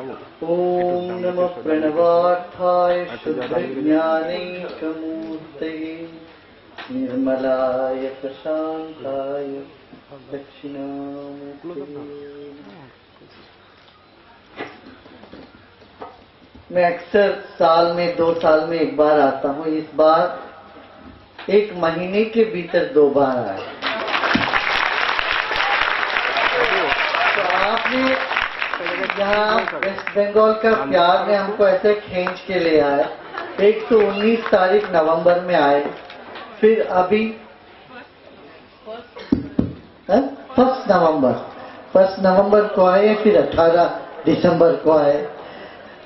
ओम नमः प्रणवार्थाय शुद्धज्ञानैकमूर्तये निर्मलाय प्रशांताय दक्षिणामूर्तये। मैं अक्सर साल में 2 साल में एक बार आता हूँ। इस बार 1 महीने के भीतर 2 बार आया। तो आपने यहाँ वेस्ट बंगाल का प्यार में हमको ऐसे खींच के ले आया। एक तो 19 तारीख नवंबर में आए, फिर अभी 1 नवंबर को आए, फिर 18 दिसंबर को आए।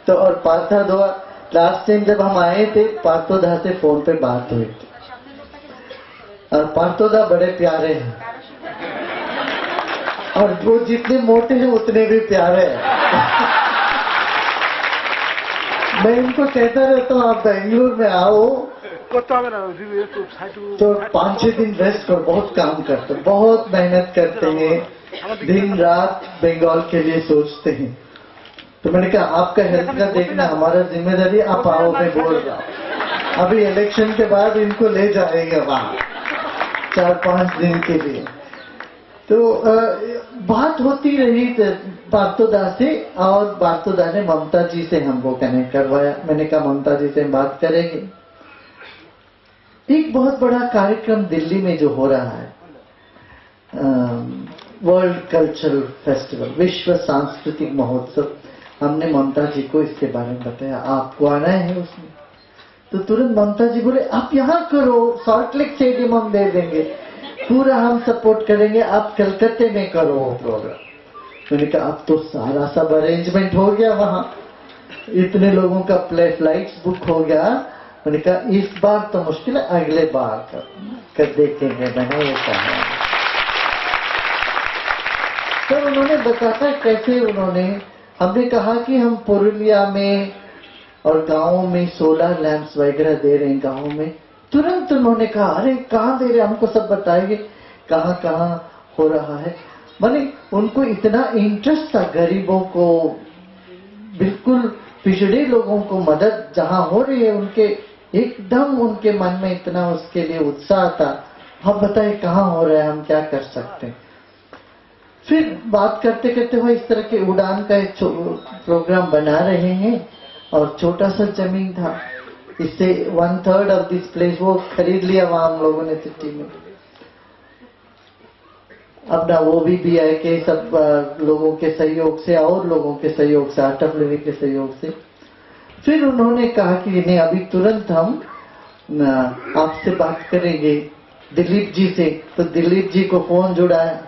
तो और पार्थोदा लास्ट टाइम जब हम आए थे, पार्थोदा से फोन पे बात हुई थी। और पार्थोदा बड़े प्यारे हैं, और वो जितने मोटे हैं उतने भी प्यारे हैं। मैं इनको कहता रहता हूँ आप बेंगलुरु में आओ तो 5-6 दिन रेस्ट करो। बहुत काम करते, बहुत मेहनत करते हैं, दिन रात बंगाल के लिए सोचते हैं। तो मैंने कहा आपका हेल्थ का देखना हमारा जिम्मेदारी, आप आओ। मैं बोल रहा हूँ अभी इलेक्शन के बाद इनको ले जाएंगे वहां 4-5 दिन के लिए। तो बात होती रही पार्थोदा से, और पार्थोदा ने ममता जी से हमको कनेक्ट करवाया। मैंने कहा ममता जी से बात करेंगे। एक बहुत बड़ा कार्यक्रम दिल्ली में जो हो रहा है, वर्ल्ड कल्चरल फेस्टिवल, विश्व सांस्कृतिक महोत्सव, हमने ममता जी को इसके बारे में बताया। आपको आना है उसमें? तो तुरंत ममता जी बोले आप यहाँ करो, सॉल्ट लेक स्टेडियम हम दे देंगे, पूरा हम सपोर्ट करेंगे, आप कलकत्ते में करो प्रोग्राम। मैंने कहा अब तो सारा सब अरेंजमेंट हो गया, वहां इतने लोगों का फ्लाइट्स बुक हो गया। मैंने कहा इस बार तो मुश्किल है, अगले बार कर देखेंगे। मैंने ये कहा। तो उन्होंने बताया कैसे उन्होंने, हमने कहा कि हम पुरुलिया में और गांवों में सोलर लैंप्स वगैरह दे रहे हैं गांवों में। तुरंत उन्होंने कहा अरे कहाँ दे रहे, हमको सब बताएंगे कहाँ कहाँ हो रहा है। माने उनको इतना इंटरेस्ट था, गरीबों को, बिल्कुल पिछड़े लोगों को मदद जहाँ हो रही है, उनके एकदम उनके मन में इतना उसके लिए उत्साह था। हम बताए कहाँ हो रहा है, हम क्या कर सकते हैं। फिर बात करते करते हुए इस तरह के उड़ान का एक प्रोग्राम बना रहे हैं, और छोटा सा जमीन था, इससे 1/3 ऑफ दिस प्लेस वो खरीद लिया वहां हम लोगों ने सिटी में। अब ना वो भी आए के सब लोगों के सहयोग से और लोगों के सहयोग से, आर्ट ऑफ लिविंग के सहयोग से। फिर उन्होंने कहा कि नहीं अभी तुरंत हम आपसे बात करेंगे दिलीप जी से। तो दिलीप जी को फोन जुड़ाया,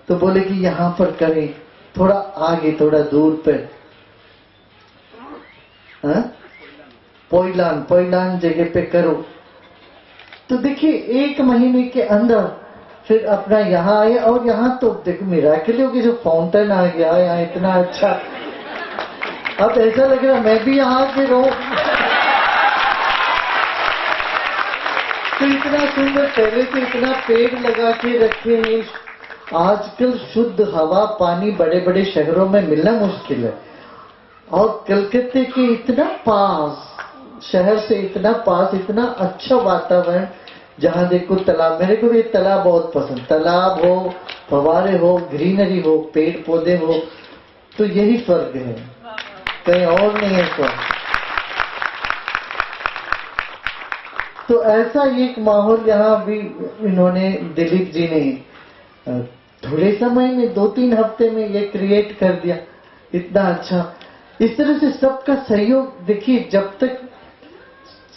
तो बोले कि यहाँ पर करें, थोड़ा आगे, थोड़ा दूर पर, पोइलान जगह पे करो। तो देखिए 1 महीने के अंदर फिर अपना यहाँ आए, और यहाँ तो देखो मिराकल हो कि जो फाउंटेन आ गया यहाँ, इतना अच्छा। अब ऐसा लग रहा मैं भी यहाँ पे रहूं। तो इतना सुंदर, पहले तो इतना पेड़ लगा के रखे हैं। आजकल शुद्ध हवा पानी बड़े बड़े शहरों में मिलना मुश्किल है, और कलकत्ते के इतना पास, शहर से इतना पास, इतना अच्छा वातावरण, जहां देखो तालाब। मेरे को भी तालाब बहुत पसंद, तालाब हो, फवारे हो, ग्रीनरी हो, पेड़ पौधे हो, तो यही स्वर्ग है, कहीं और नहीं है स्वर्ग। तो ऐसा एक माहौल यहाँ भी इन्होंने, दिलीप जी ने थोड़े समय में 2-3 हफ्ते में ये क्रिएट कर दिया, इतना अच्छा। इस तरह से सबका सहयोग। देखिए जब तक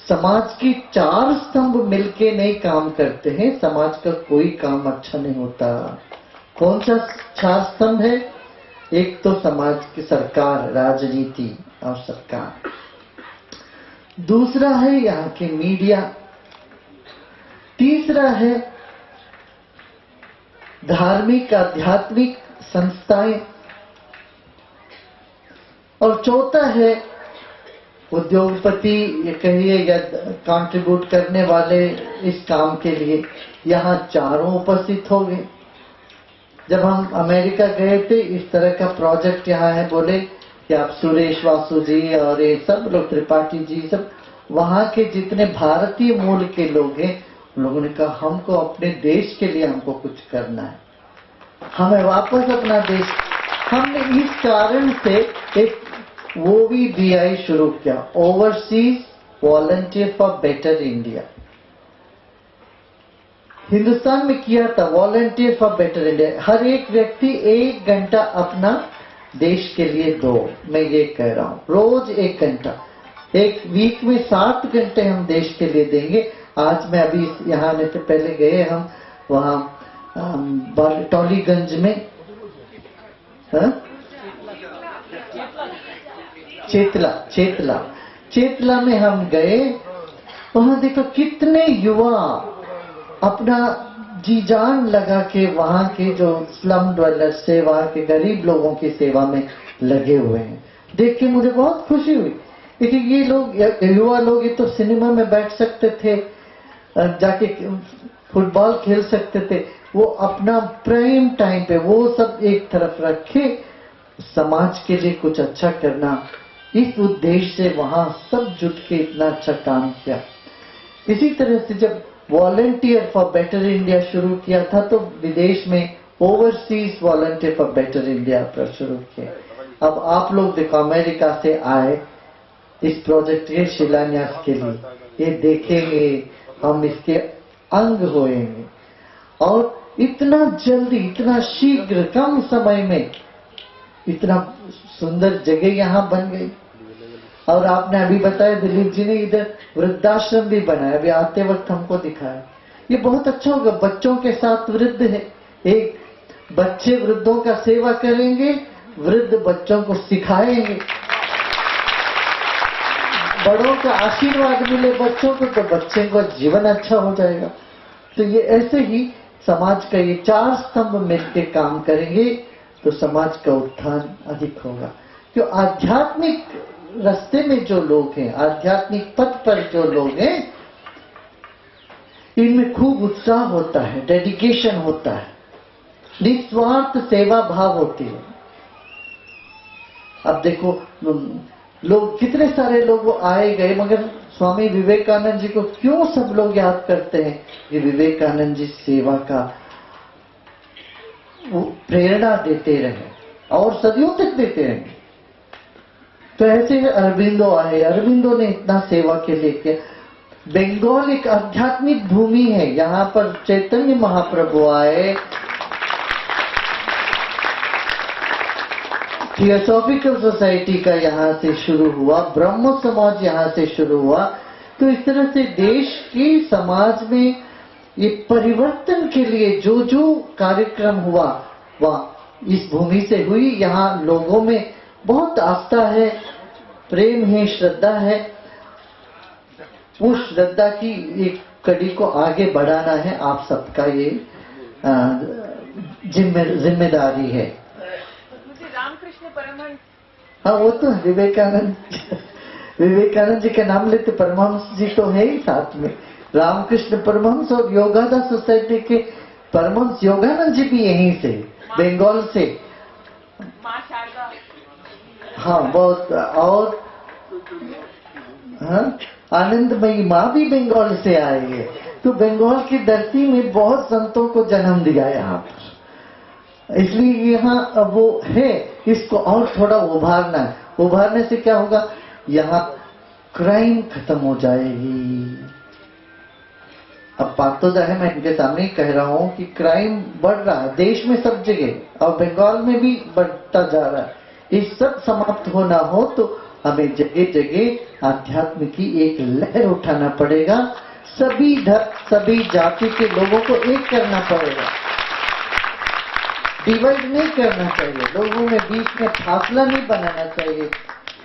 समाज की 4 स्तंभ मिलके नहीं काम करते हैं, समाज का कोई काम अच्छा नहीं होता। कौन सा 4 स्तंभ है? एक तो समाज की सरकार, राजनीति और सरकार। दूसरा है यहाँ के मीडिया। तीसरा है धार्मिक आध्यात्मिक संस्थाएं, और चौथा है उद्योगपति, ये कहिए या कंट्रीब्यूट करने वाले इस काम के लिए। यहाँ चारों उपस्थित हो गए। जब हम अमेरिका गए थे, इस तरह का प्रोजेक्ट यहाँ है, बोले कि आप सुरेश वासु जी और ये सब लोग, त्रिपाठी जी, सब वहां के जितने भारतीय मूल के लोग हैं, उन लोगों ने कहा हमको अपने देश के लिए हमको कुछ करना है, हमें वापस अपना देश। हमने इस कारण से एक OVBI शुरू किया, overseas volunteer for better India. Hindustan में किया था वॉलंटियर फॉर बेटर इंडिया। हर एक व्यक्ति 1 घंटा अपना देश के लिए दो। मैं ये कह रहा हूं, रोज 1 घंटा। एक वीक में 7 घंटे हम देश के लिए देंगे। आज मैं अभी यहाँ आने से पहले गए हम वहां टॉलीगंज में, चेतला में हम गए। वहां देखो कितने युवा अपना जी जान लगा के वहां के जो स्लम ड्वेलर्स से, वहां के गरीब लोगों की सेवा में लगे हुए हैं। देख के मुझे बहुत खुशी हुई। देखिए ये लोग, युवा लोग, ये तो सिनेमा में बैठ सकते थे, जाके फुटबॉल खेल सकते थे, वो अपना प्राइम टाइम पे वो सब एक तरफ रखे, समाज के लिए कुछ अच्छा करना, इस उद्देश्य से वहां सब जुट के इतना अच्छा काम किया। इसी तरह से जब वॉलंटियर फॉर बेटर इंडिया शुरू किया था तो विदेश में overseas volunteer for better India पर शुरू किया। अब आप लोग देखो अमेरिका से आए इस प्रोजेक्ट के शिलान्यास के लिए, ये देखेंगे, हम इसके अंग होएंगे। और इतना जल्दी, इतना शीघ्र, कम समय में इतना सुंदर जगह यहाँ बन गई। और आपने अभी बताया दिलीप जी ने इधर वृद्धाश्रम भी बनाया, अभी आते वक्त हमको दिखाया। ये बहुत अच्छा होगा, बच्चों के साथ वृद्ध है, एक बच्चे वृद्धों का सेवा करेंगे, वृद्ध बच्चों को सिखाएंगे, बड़ों का आशीर्वाद मिले बच्चों को तो बच्चे का जीवन अच्छा हो जाएगा। तो ये ऐसे ही समाज का ये 4 स्तंभ मिलकर काम करेंगे तो समाज का उत्थान अधिक होगा। क्यों आध्यात्मिक रास्ते में जो लोग हैं, आध्यात्मिक पथ पर जो लोग हैं, इनमें खूब उत्साह होता है, डेडिकेशन होता है, निस्वार्थ सेवा भाव होती है। अब देखो लोग, कितने सारे लोग वो आए गए, मगर स्वामी विवेकानंद जी को क्यों सब लोग याद करते हैं? कि विवेकानंद जी सेवा का वो प्रेरणा देते रहे और सदियों तक देते रहेंगे। तो ऐसे अरविंदो आए, अरविंदो ने इतना सेवा के लिए किया। बंगाल एक आध्यात्मिक भूमि है, यहाँ पर चैतन्य महाप्रभु आए, थियोसॉफिकल सोसाइटी का यहाँ से शुरू हुआ, ब्रह्म समाज यहाँ से शुरू हुआ। तो इस तरह से देश की समाज में ये परिवर्तन के लिए जो जो कार्यक्रम हुआ वह इस भूमि से हुई। यहाँ लोगों में बहुत आस्था है, प्रेम है, श्रद्धा है। उस श्रद्धा की एक कड़ी को आगे बढ़ाना है, आप सबका ये जिम्मेदारी है। रामकृष्ण परमहंस, हाँ वो तो विवेकानंद जी का नाम लेते, परमहंस जी तो है ही साथ में। रामकृष्ण परमहंस और योगादास सोसाइटी के परमहंस योगानंद जी भी यहीं से, बंगाल से। माँ शारदा, हाँ बहुत। और हाँ, आनंदमयी माँ भी बंगाल से आई है। तो बंगाल की धरती में बहुत संतों को जन्म दिया यहाँ पर, इसलिए यहाँ अब वो है, इसको और थोड़ा उभारना है। उभारने से क्या होगा, यहाँ क्राइम खत्म हो जाएगी। अब बात तो है, मैं इनके सामने ही कह रहा हूँ कि क्राइम बढ़ रहा है देश में सब जगह, और बंगाल में भी बढ़ता जा रहा है। ये सब समाप्त होना हो तो हमें जगह जगह आध्यात्म की एक लहर उठाना पड़ेगा। सभी धर्म, सभी जाति के लोगों को एक करना पड़ेगा, डिवाइड नहीं करना चाहिए, लोगों में बीच में फासला नहीं बनाना चाहिए।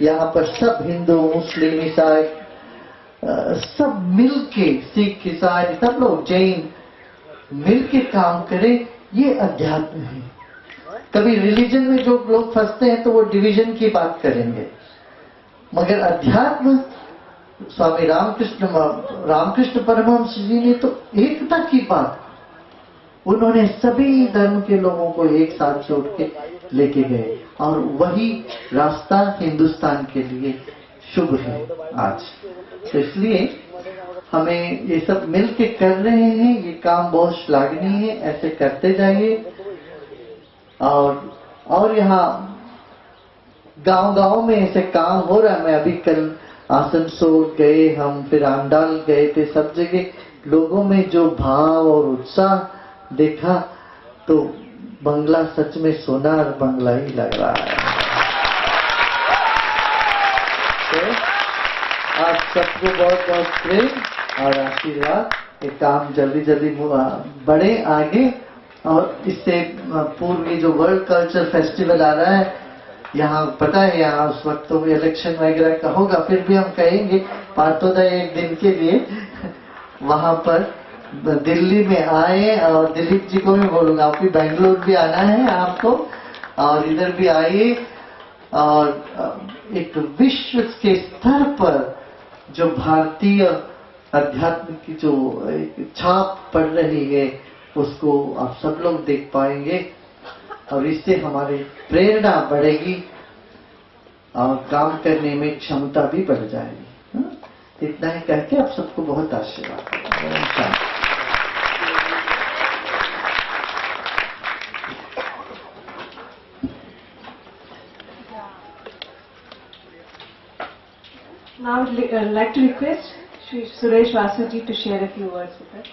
यहाँ पर सब हिंदू, मुस्लिम, ईसाई सब मिलके, सिख, ईसाई, सब लोग जैन मिलके काम करें, ये अध्यात्म है। कभी रिलीजन में जो लोग फंसते हैं तो वो डिवीजन की बात करेंगे, मगर अध्यात्म, स्वामी रामकृष्ण परमहंस जी ने तो एकता की बात, उन्होंने सभी धर्म के लोगों को एक साथ जोड़ के लेके गए और वही रास्ता हिंदुस्तान के लिए शुभ है आज। तो इसलिए हमें ये सब मिल के कर रहे हैं, ये काम बहुत श्लाघनीय है, ऐसे करते जाइए। और यहाँ गांव-गांव में ऐसे काम हो रहा है। मैं अभी कल आसनसोल गए हम, फिर आंडाल गए थे, सब जगह लोगों में जो भाव और उत्साह देखा तो बंगला सच में सोनार बंगला ही लग रहा है। तो आप सबको बहुत बहुत प्रेम और आशीर्वाद। ये काम जल्दी जल्दी बढ़े आगे। और इससे पूर्व ये जो वर्ल्ड कल्चर फेस्टिवल आ रहा है, यहाँ पता है यहाँ उस वक्त तो इलेक्शन वगैरह का होगा, फिर भी हम कहेंगे पार्थोदय एक दिन के लिए वहां पर दिल्ली में आए। और दिलीप जी को भी बोलूंगा, आपकी बेंगलोर भी आना है आपको, और इधर भी आइए। और एक विश्व के स्तर पर जो भारतीय अध्यात्म की जो एक छाप पड़ रही है, उसको आप सब लोग देख पाएंगे और इससे हमारी प्रेरणा बढ़ेगी और काम करने में क्षमता भी बढ़ जाएगी। इतना ही कहके आप सबको बहुत आशीर्वाद। Now I would like to request Shri Suresh Vasuji to share a few words with us.